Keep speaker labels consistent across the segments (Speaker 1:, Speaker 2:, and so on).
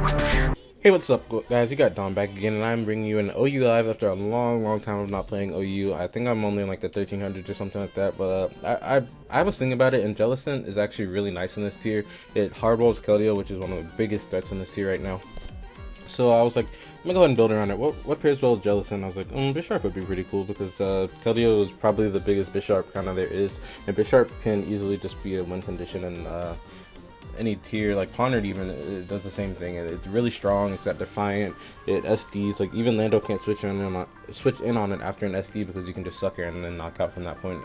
Speaker 1: Hey, what's up, guys? You got Don back again, and I'm bringing you an OU live after a long time of not playing OU. I think I'm only in like the 1300s or something like that, but I was thinking about it, and Jellicent is actually really nice in this tier. It hardballs Keldeo, which is one of the biggest threats in this tier right now. So I was like, I'm gonna go ahead and build around it. What pairs well with Jellicent? I was like, Bisharp would be pretty cool because Keldeo is probably the biggest Bisharp kind of there is, and Bisharp can easily just be a win condition and any tier, like Pondered even, it does the same thing. It's really strong. It's got Defiant. It SDs. Like even Lando can't switch in on it after an SD because you can just sucker and then knock out from that point.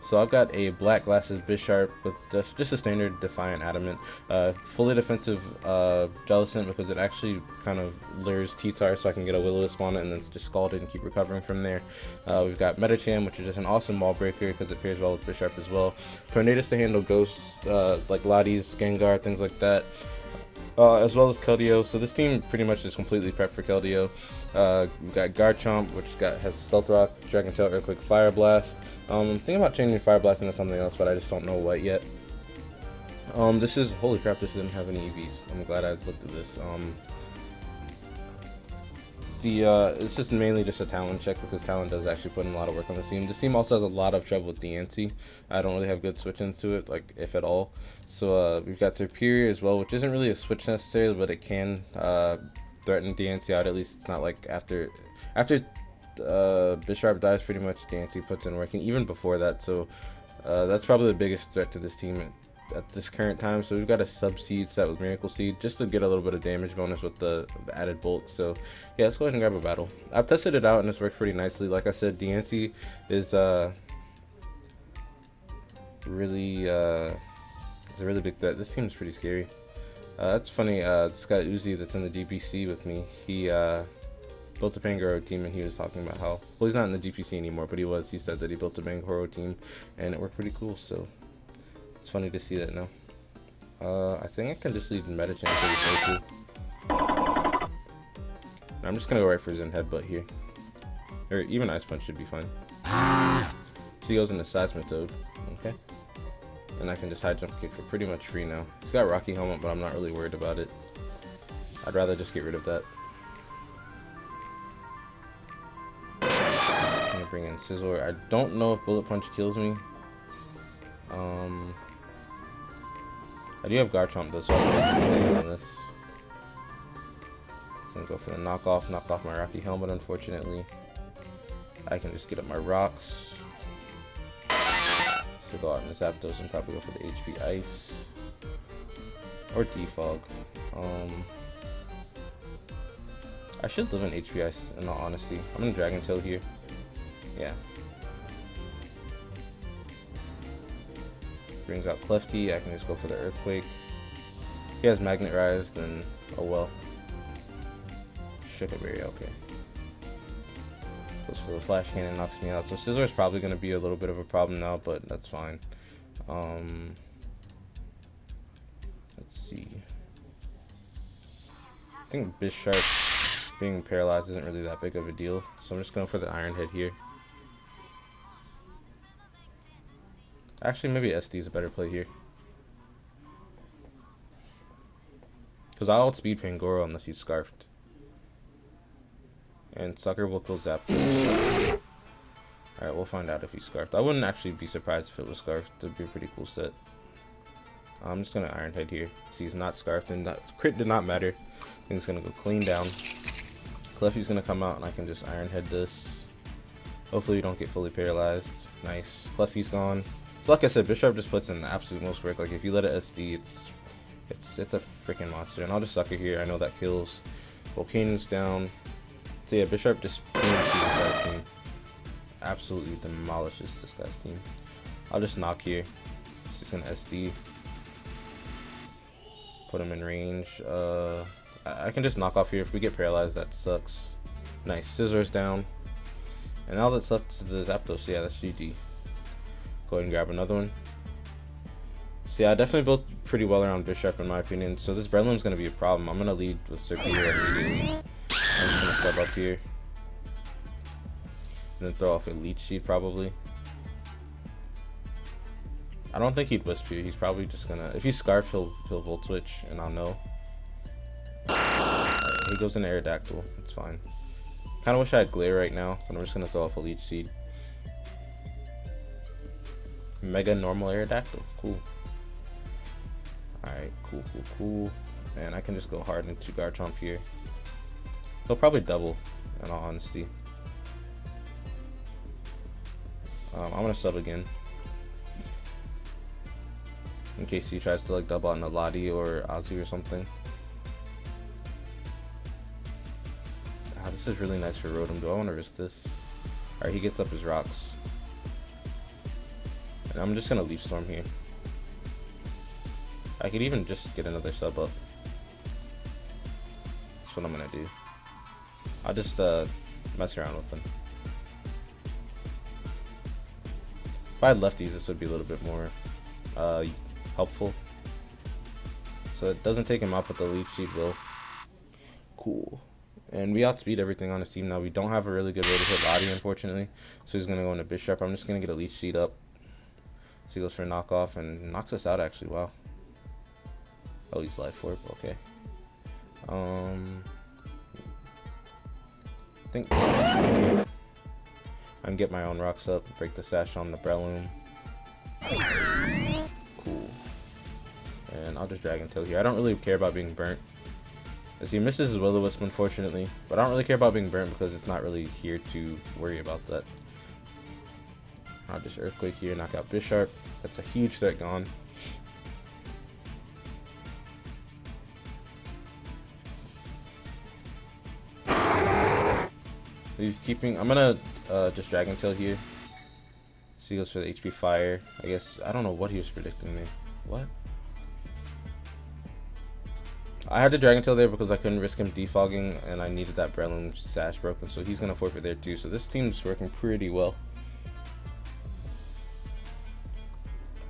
Speaker 1: So I've got a black glasses Bisharp with just a standard Defiant Adamant, fully defensive Jellicent because it actually kind of lures T-Tar so I can get a Will-O-Wisp on it and then just scald it and keep recovering from there. We've got Metacham, which is just an awesome wall breaker because it pairs well with Bisharp as well. Tornadus to handle ghosts like Lottie's, Gengar, things like that, as well as Keldeo. So this team pretty much is completely prepped for Keldeo. We've got Garchomp, which has Stealth Rock, Dragon Tail, Earthquake, Fire Blast. I'm thinking about changing Fire Blast into something else, but I just don't know what yet. This is, holy crap, this didn't have any EVs. I'm glad I looked at this. It's just mainly just a Talon check because Talon does actually put in a lot of work on this team. This team also has a lot of trouble with DNC. I don't really have good switch into it, like if at all. So we've got Superior as well, which isn't really a switch necessarily, but it can threaten DNC out. At least it's not like after Bisharp dies, pretty much DNC puts in work, and even before that. So that's probably the biggest threat to this team at this current time. So we've got a sub seed set with Miracle Seed just to get a little bit of damage bonus with the added bulk. So yeah, let's go ahead and grab a battle. I've tested it out and it's worked pretty nicely. Like I said, DNC is really it's a really big threat. This team is pretty scary. That's funny. This guy Uzi that's in the DPC with me, he built a Pangoro team and he was talking about how, well, he's not in the DPC anymore, but he said that he built a Pangoro team and it worked pretty cool. So it's funny to see that now. I think I can just leave Metacham pretty safe too. I'm just gonna go right for Zen Headbutt here. Or even Ice Punch should be fine. So he goes into Seismitoad. Okay. And I can just high jump kick for pretty much free now. He's got Rocky Helmet, but I'm not really worried about it. I'd rather just get rid of that. I'm gonna bring in Scizor. I don't know if Bullet Punch kills me. I do have Garchomp though, so I'm gonna on this. So I'm gonna go for the knock off my Rocky Helmet, unfortunately. I can just get up my rocks. So go out in this Zapdos and probably go for the HP Ice. Or Defog. I should live in HP Ice in all honesty. I'm gonna Dragon Tail here. Yeah. Brings out Klefki, I can just go for the Earthquake. He has Magnet Rise, then oh well. Shook it very okay. Goes for the Flash Cannon, knocks me out. So Scizor is probably going to be a little bit of a problem now, but that's fine. Let's see. I think Bisharp being paralyzed isn't really that big of a deal, so I'm just going for the Iron Head here. Actually, maybe SD is a better play here. Because I'll outspeed Pangoro unless he's Scarfed. And Sucker will kill Zapdos. Alright, we'll find out if he's Scarfed. I wouldn't actually be surprised if it was Scarfed. It'd be a pretty cool set. I'm just going to Iron Head here. See, he's not Scarfed, and that crit did not matter. I think he's going to go clean down. Klefki's going to come out, and I can just Iron Head this. Hopefully you don't get fully paralyzed. Nice. Klefki's gone. So like I said, Bisharp just puts in the absolute most work. Like if you let it SD, it's a freaking monster. And I'll just sucker here. I know that kills. Volcano's down. So yeah, Bisharp just PNC this guy's team. Absolutely demolishes this guy's team. I'll just knock here. He's just gonna SD. Put him in range. I can just knock off here. If we get paralyzed, that sucks. Nice. Scizor's down. And now that's left is the Zapdos. Yeah, that's GG. Go ahead and grab another one. So yeah, I definitely built pretty well around Bisharp in my opinion. So this Breloom's going to be a problem. I'm going to lead with Serpentine immediately. I'm just going to sub up here. And then throw off a Leech Seed probably. I don't think he'd Wisp here. He's probably just going to... If he's Scarf, he'll Volt Switch and I'll know. he goes into Aerodactyl. It's fine. Kind of wish I had Glare right now, but I'm just going to throw off a Leech Seed. Mega normal Aerodactyl. Cool. Alright, cool. And I can just go hard into Garchomp here. He'll probably double, in all honesty. I'm going to sub again. In case he tries to like double on a Lottie or Ozzy or something. Ah, this is really nice for Rotom. Do I want to risk this? Alright, he gets up his rocks. And I'm just going to Leaf Storm here. I could even just get another sub up. That's what I'm going to do. I'll just mess around with him. If I had lefties, this would be a little bit more helpful. So it doesn't take him out, but the Leech Seed will. Cool. And we outspeed everything on his team now. We don't have a really good way to hit Lottie, unfortunately. So he's going to go into Bisharp. I'm just going to get a Leech Seed up. So he goes for a knockoff and knocks us out, actually. Wow. Oh, he's Life Orb. Okay. I think I can get my own rocks up, break the sash on the Breloom. Cool. And I'll just Dragon Tail here. I don't really care about being burnt. As he misses his Will-O-Wisp, unfortunately. But I don't really care about being burnt because it's not really here to worry about that. I'll just Earthquake here, knock out Bisharp. That's a huge threat gone. He's keeping. I'm gonna just Dragon Tail here. So he goes for the HP Fire. I guess I don't know what he was predicting there. What? I had to Dragon Tail there because I couldn't risk him defogging, and I needed that Breloom sash broken. So he's gonna forfeit there too. So this team's working pretty well.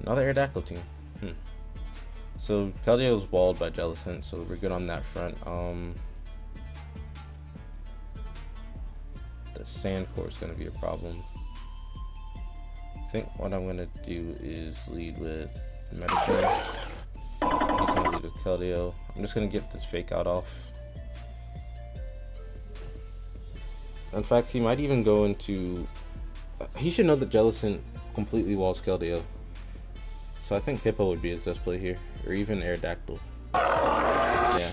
Speaker 1: Another Aerodactyl team. So Keldeo walled by Jellicent, so we're good on that front. The Sand Core is going to be a problem. I think what I'm going to do is lead with Medicaid. He's going to lead with Keldeo. I'm just going to get this Fake Out off. In fact, he might even go into... he should know that Jellicent completely walls Keldeo. So I think Hippo would be his best play here. Or even Aerodactyl. Yeah.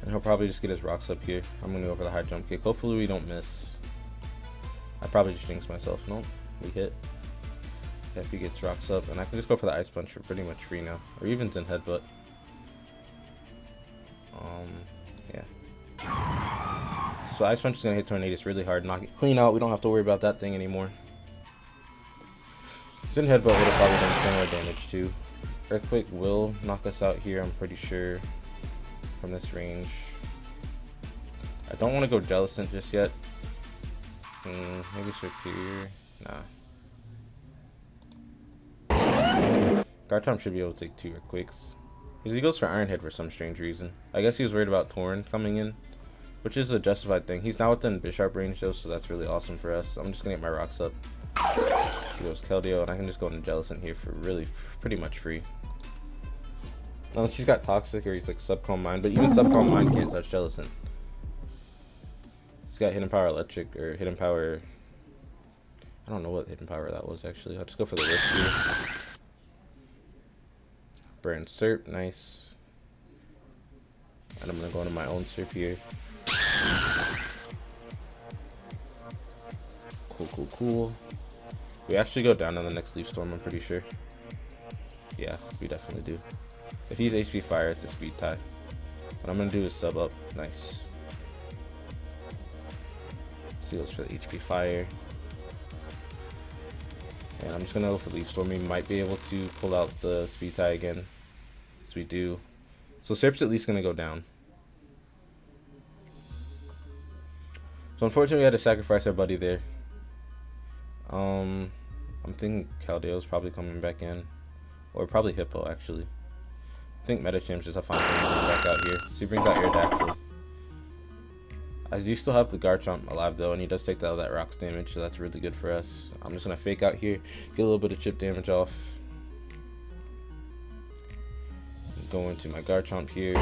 Speaker 1: And he'll probably just get his rocks up here. I'm going to go for the high jump kick. Hopefully we don't miss. I probably just jinxed myself. Nope. We hit. If he gets rocks up. And I can just go for the Ice Punch for pretty much free now. Or even Zen Headbutt. Yeah. So Ice Punch is going to hit Tornadus really hard. Knock it clean out. We don't have to worry about that thing anymore. Zen Headbutt would have probably done similar damage too. Earthquake will knock us out here, I'm pretty sure. From this range. I don't want to go Jellicent just yet. Maybe Superior. Nah. Garchomp should be able to take 2 Earthquakes. Because he goes for Iron Head for some strange reason. I guess he was worried about Torn coming in. Which is a justified thing. He's now within Bisharp range though, so that's really awesome for us. I'm just going to get my rocks up. He goes Keldeo, and I can just go into Jellicent here for really pretty much free. Unless he's got Toxic or he's like Subcalm Mind, but even Subcalm Mind can't touch Jellicent. He's got Hidden Power Electric or Hidden Power. I don't know what Hidden Power that was actually. I'll just go for the risk here. Burn Serp, nice. And I'm gonna go into my own Serp here. Cool. We actually go down on the next Leaf Storm, I'm pretty sure. Yeah, we definitely do. If he's HP Fire, it's a speed tie. What I'm going to do is sub up. Nice. Seals for the HP Fire. And I'm just going to go for Leaf Storm. We might be able to pull out the speed tie again. As we do. So Serp's at least going to go down. So unfortunately we had to sacrifice our buddy there. I'm thinking Keldeo's probably coming back in. Or probably Hippo, actually. I think Medichamp's just a fine thing to bring back out here. So he brings out Aerodactyl. I do still have the Garchomp alive though, and he does take out that rocks damage, so that's really good for us. I'm just going to Fake Out here, get a little bit of chip damage off. go into my Garchomp here.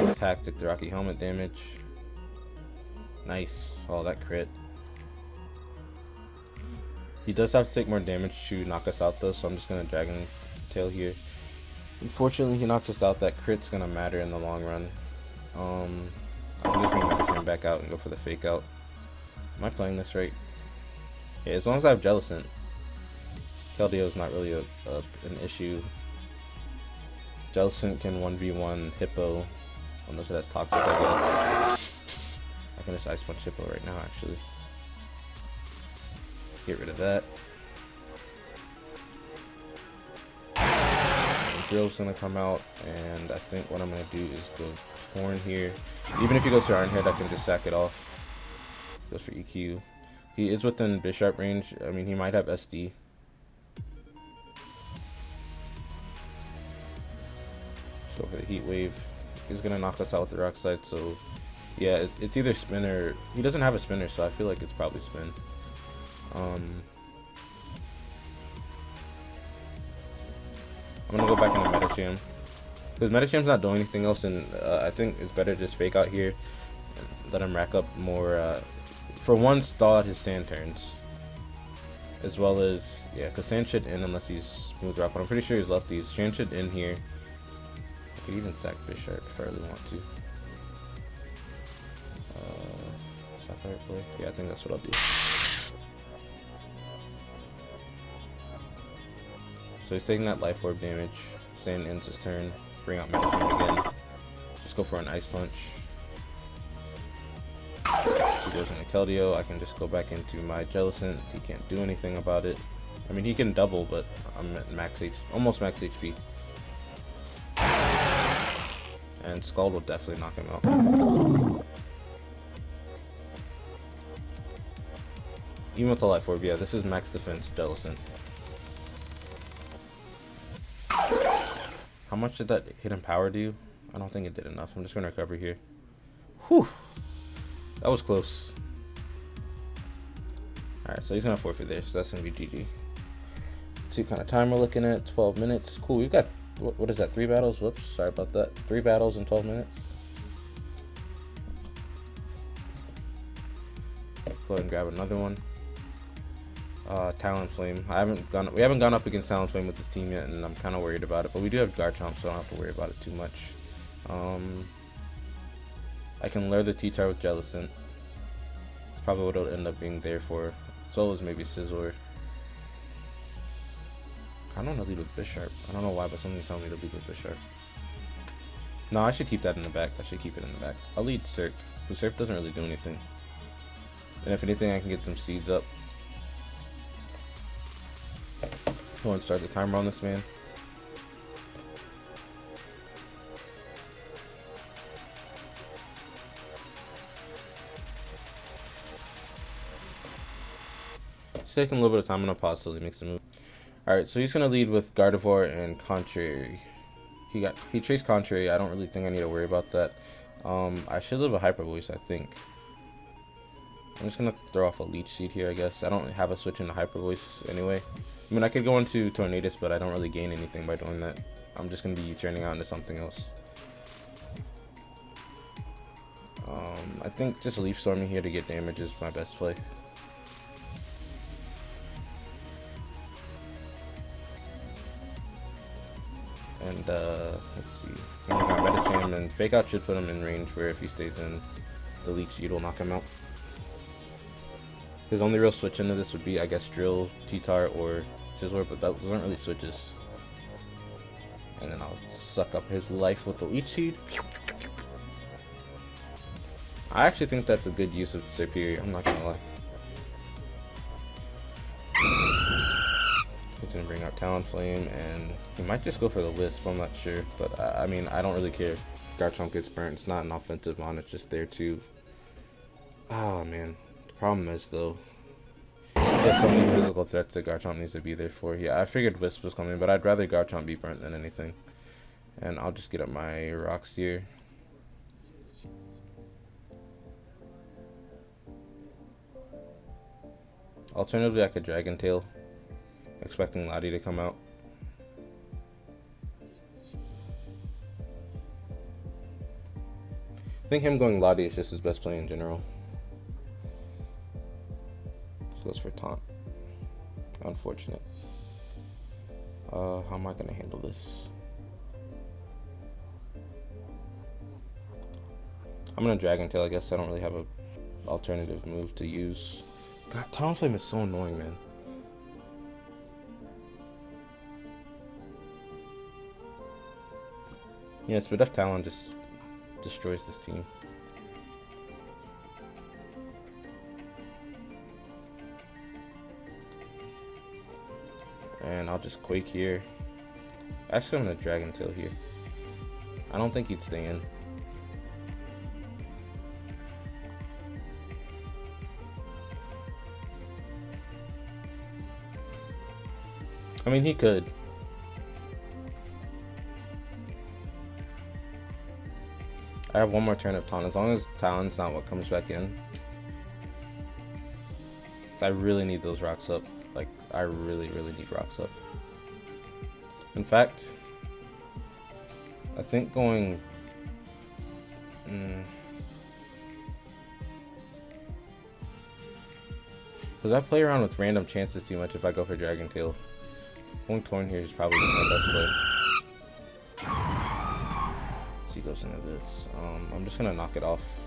Speaker 1: Attack, took the Rocky Helmet damage. Nice. Oh, that crit. He does have to take more damage to knock us out though, so I'm just gonna Dragon Tail here. Unfortunately, he knocks us out. That crit's gonna matter in the long run. I can just bring Medicham back out and go for the fake out. Am I playing this right? Yeah, as long as I have Jellicent, Keldeo is not really an issue. Jellicent can 1v1 Hippo, unless that's toxic, I guess. I can just Ice Punch Hippo right now, actually. Get rid of that. Drill's gonna come out, and I think what I'm gonna do is go Torn here. Even if he goes to Iron Head, I can just sack it off. Goes for EQ. He is within Bisharp range. I mean, he might have SD. Let's go for the Heat Wave. He's gonna knock us out with the Rock Slide, so yeah, it's either spin or he doesn't have a spinner, so I feel like it's probably spin. I'm gonna go back into Medicham because Medicham's not doing anything else, and I think it's better to just fake out here and let him rack up more. For one, stall out his sand turns, as well as because Sand should end unless he's Smooth Rock. But I'm pretty sure he's lefties. Sand should end here. I could even sack Bisharp if I really want to. Sapphire play. Yeah, I think that's what I'll do. So he's taking that Life Orb damage. Sand ends his turn. Bring out Medicham again. Just go for an Ice Punch. He goes into Keldeo. I can just go back into my Jellicent. He can't do anything about it. I mean, he can double, but I'm at max HP, almost max HP. And Scald will definitely knock him out. Even with the Life Orb, yeah, this is max defense Jellicent. How much did that hidden power do? I don't think it did enough. I'm just gonna recover here. Whew! That was close. Alright, so he's gonna forfeit there, so that's gonna be GG. Let's see what kind of time we're looking at. 12 minutes. Cool, we've got, what is that, 3 battles? Whoops, sorry about that. 3 battles in 12 minutes. Go ahead and grab another one. Talonflame. We haven't gone up against Talonflame with this team yet, and I'm kind of worried about it. But we do have Garchomp, so I don't have to worry about it too much. I can lure the T-Tar with Jellicent. Probably what it'll end up being there for. So is maybe Scizor. I don't want to lead with Bisharp. I don't know why, but something's telling me to lead with Bisharp. No, I should keep that in the back. I should keep it in the back. I'll lead Surf, because Surf doesn't really do anything. And if anything, I can get some seeds up. Go and start the timer on this man. It's taking a little bit of time. I'm gonna pause till he makes a move. Alright, so he's gonna lead with Gardevoir and Contrary. He traced Contrary. I don't really think I need to worry about that. I should live a Hyper Voice, I think. I'm just gonna throw off a Leech Seed here, I guess. I don't have a switch into Hyper Voice anyway. I mean, I could go into Tornadus, but I don't really gain anything by doing that. I'm just gonna be turning out into something else. I think just Leaf Storming here to get damage is my best play. And let's see. I got Medicham, and Fake Out should put him in range where if he stays in, the Leech Seed will knock him out. His only real switch into this would be, I guess, Drill, T-Tar, or Scizor, but those aren't really switches. And then I'll suck up his life with the Leech Seed. I actually think that's a good use of Superior, I'm not gonna lie. He's gonna bring out Talonflame, and he might just go for the Wisp, I'm not sure. But I mean, I don't really care if Garchomp gets burnt. It's not an offensive mon, it's just there too. Oh man. Problem is though, there's so many physical threats that Garchomp needs to be there for. Yeah, I figured Wisp was coming, but I'd rather Garchomp be burnt than anything. And I'll just get up my rocks here. Alternatively, I could Dragon Tail, expecting Lottie to come out. think him going Lottie is just his best play in general. Goes for taunt. Unfortunate. How am I gonna handle this? I'm gonna Dragon Tail, I guess. I don't really have a alternative move to use. God, Talonflame is so annoying, man. Yeah, Spidef Talon just destroys this team. And I'll just Quake here. Actually, I'm gonna Dragon Tail here. I don't think he'd stay in. I mean, he could. I have one more turn of Taunt, as long as Talon's not what comes back in. I really need those rocks up. Like, I really need rocks up. In fact, I think going... Because I play around with random chances too much if I go for Dragon Tail. Going Torn here is probably my best play. So he goes into this. I'm just gonna knock it off.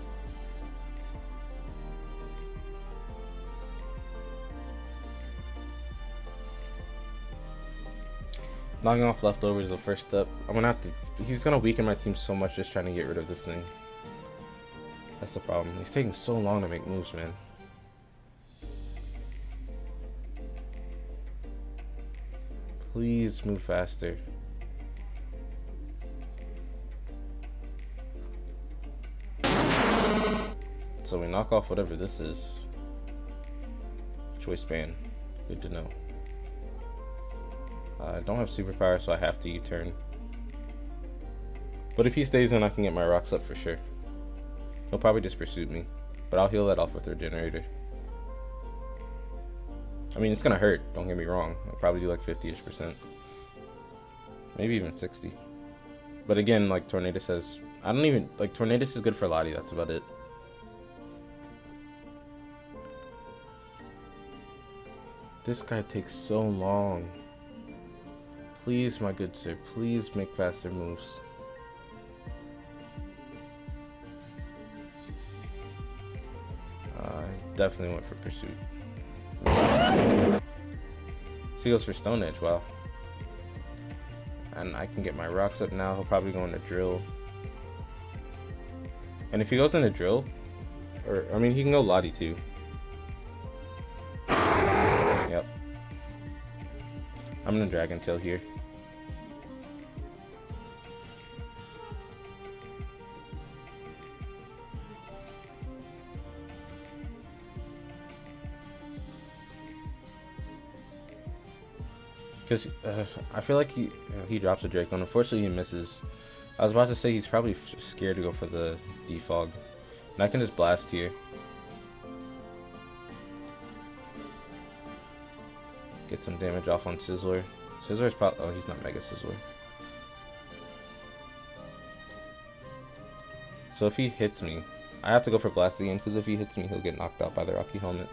Speaker 1: Knocking off leftovers is the first step. I'm gonna have to. He's gonna weaken my team so much just trying to get rid of this thing. That's the problem. He's taking so long to make moves, man. Please move faster. So we knock off whatever this is. Choice band. Good to know. I don't have superpower, so I have to U-turn. But if he stays in, I can get my rocks up for sure. He'll probably just pursue me, but I'll heal that off with Regenerator. I mean, it's gonna hurt, don't get me wrong. I'll probably do like 50-ish%. Maybe even 60. But again, like Tornadus has... I don't even... Like, Tornadus is good for Lottie, that's about it. This guy takes so long. Please, my good sir, please make faster moves. I definitely went for Pursuit. So he goes for Stone Edge, wow. And I can get my rocks up now. He'll probably go into Drill. And if he goes into Drill, or, I mean, he can go Lottie too. Yep. I'm gonna Dragon Tail here. Because I feel like he drops a Draco, and unfortunately he misses. I was about to say he's probably scared to go for the defog. And I can just blast here. Get some damage off on Sizzler. Sizzler's probably... Oh, he's not Mega Sizzler. So if he hits me, I have to go for Blast again, because if he hits me, he'll get knocked out by the Rocky Helmet.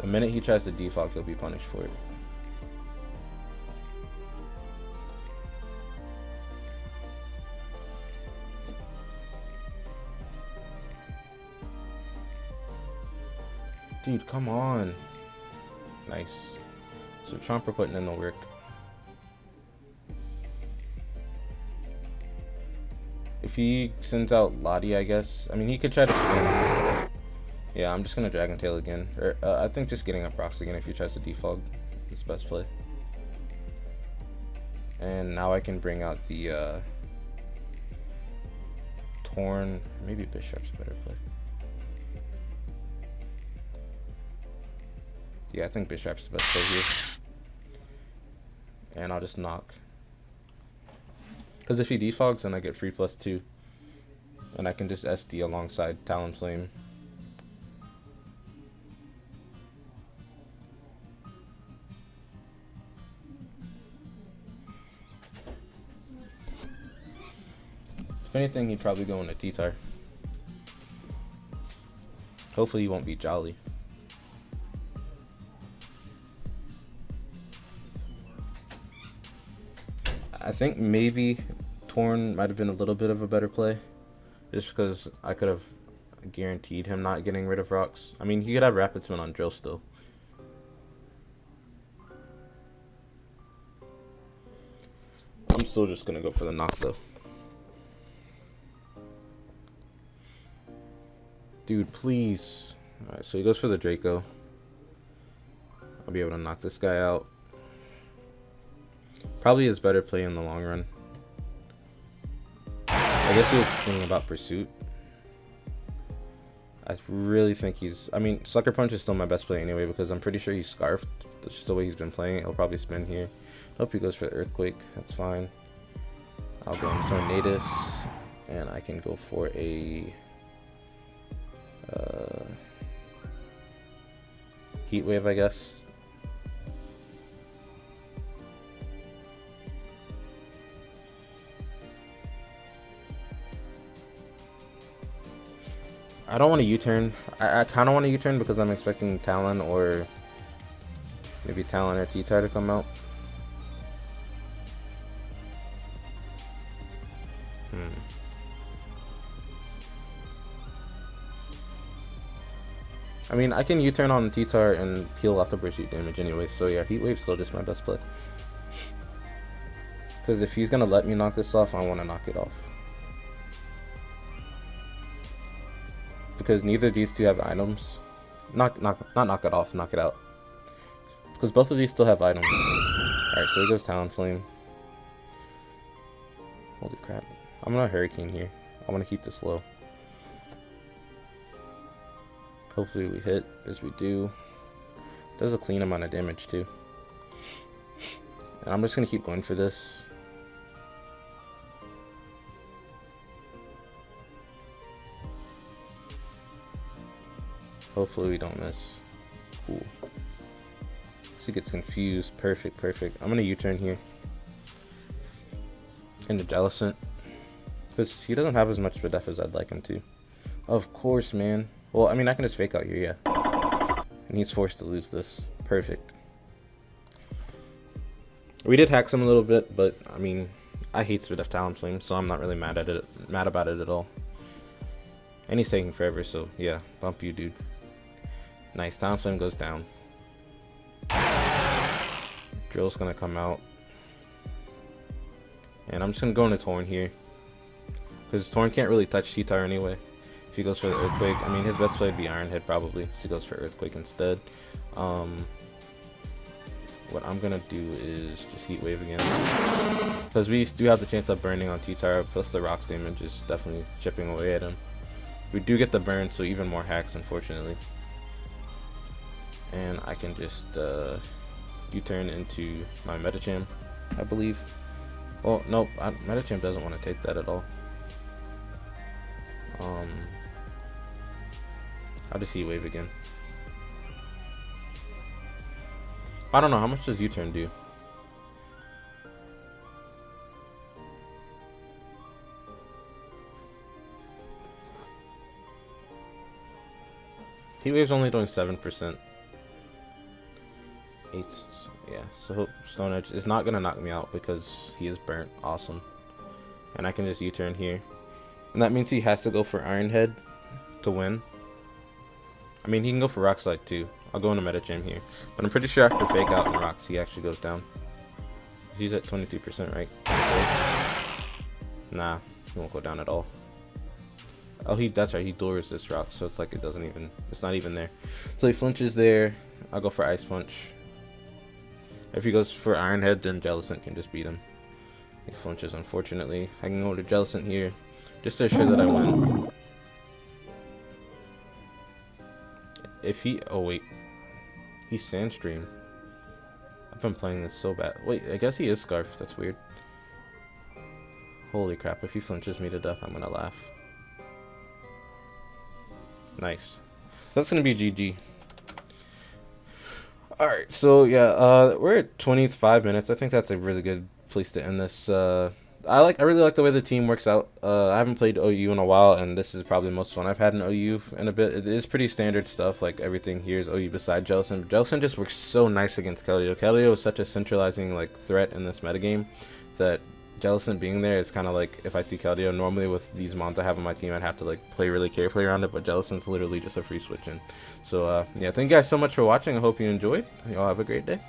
Speaker 1: The minute he tries to defog, he'll be punished for it. Dude, come on. Nice. So Trumper putting in the work. If he sends out Lottie, I guess. I mean, he could try to spin. Yeah, I'm just gonna Dragon Tail again. Or, I think just getting up rocks again if he tries to defog is the best play. And now I can bring out the Torn. Maybe Bisharp's a better play. Yeah, I think Bisharp's the best play here. And I'll just knock. Because if he defogs, then I get free +2. And I can just SD alongside Talonflame. If anything, he'd probably go into T-Tar. Hopefully he won't be Jolly. I think maybe Torn might have been a little bit of a better play. Just because I could have guaranteed him not getting rid of rocks. I mean, he could have Rapid Spin on Drill still. I'm still just going to go for the knock though. Dude, please. Alright, so he goes for the Draco. I'll be able to knock this guy out. Probably his better play in the long run. I guess he was thinking about Pursuit. I really think he's... I mean, Sucker Punch is still my best play anyway because I'm pretty sure he's Scarfed. That's just the way he's been playing it. He'll probably spin here. Hope he goes for Earthquake. That's fine. I'll go into Tornadus. And I can go for a... Heat Wave, I guess. I don't want to U-turn. I kind of want to U-turn because I'm expecting Talon or maybe Talon or T-Tar to come out. I mean, I can U-turn on T-Tar and peel off the Pursuit damage anyway, so yeah, Heat Wave's still just my best play. Because if he's going to let me knock this off, I want to knock it off. Because neither of these two have items. Not knock it off, knock it out. Because both of these still have items. Alright, so here goes Talonflame. Holy crap. I'm going to Hurricane here. I want to keep this low. Hopefully we hit, as we do. Does a clean amount of damage too. And I'm just going to keep going for this. Hopefully we don't miss. Cool. She gets confused. Perfect, perfect. I'm going to U-turn here. Into Jellicent. Because he doesn't have as much def as I'd like him to. Of course, man. Well, I mean, I can just fake out here, yeah. And he's forced to lose this. Perfect. We did hack him a little bit, but, I mean, I hate Swift Talonflame, so I'm not really mad about it at all. And he's taking forever, so, yeah. Bump you, dude. Nice. Talonflame goes down. Drill's gonna come out. And I'm just gonna go into Torn here. Because Torn can't really touch T-Tar anyway. If he goes for the Earthquake, I mean, his best play would be Iron Head probably. So he goes for Earthquake instead. What I'm gonna do is just Heat Wave again. Because we do have the chance of burning on T-Tar, plus the Rocks damage is definitely chipping away at him. We do get the burn, so even more hacks, unfortunately. And I can just U-turn into my Metacham, I believe. Well, nope, Metacham doesn't want to take that at all. I'll just Heat Wave again. I don't know, how much does U-turn do? Heat Wave's only doing 7%. 8, yeah, so Stone Edge is not going to knock me out because he is burnt. Awesome. And I can just U-turn here. And that means he has to go for Iron Head to win. I mean, he can go for Rock Slide too. I'll go into Metacham here. But I'm pretty sure after Fake Out and Rocks, he actually goes down. He's at 22%, right? Nah, he won't go down at all. Oh, that's right, he dual resists Rocks, so it's like it's not even there. So he flinches there. I'll go for Ice Punch. If he goes for Iron Head, then Jellicent can just beat him. He flinches, unfortunately. I can go to Jellicent here, just to assure that I win. If he... Oh, wait. He's Sandstream. I've been playing this so bad. Wait, I guess he is Scarf. That's weird. Holy crap. If he flinches me to death, I'm gonna laugh. Nice. So that's gonna be GG. Alright, so yeah, we're at 25 minutes. I think that's a really good place to end this I really like the way the team works out. I haven't played OU in a while, and this is probably the most fun I've had in OU in a bit. It is pretty standard stuff, like everything here is OU beside Jellicent. Jellicent just works so nice against Keldeo. Keldeo is such a centralizing like threat in this metagame that Jellicent being there is kind of like, if I see Keldeo, normally with these mons I have on my team, I'd have to like play really carefully around it, but Jellicent's literally just a free switch in. So yeah, thank you guys so much for watching. I hope you enjoyed. Y'all have a great day.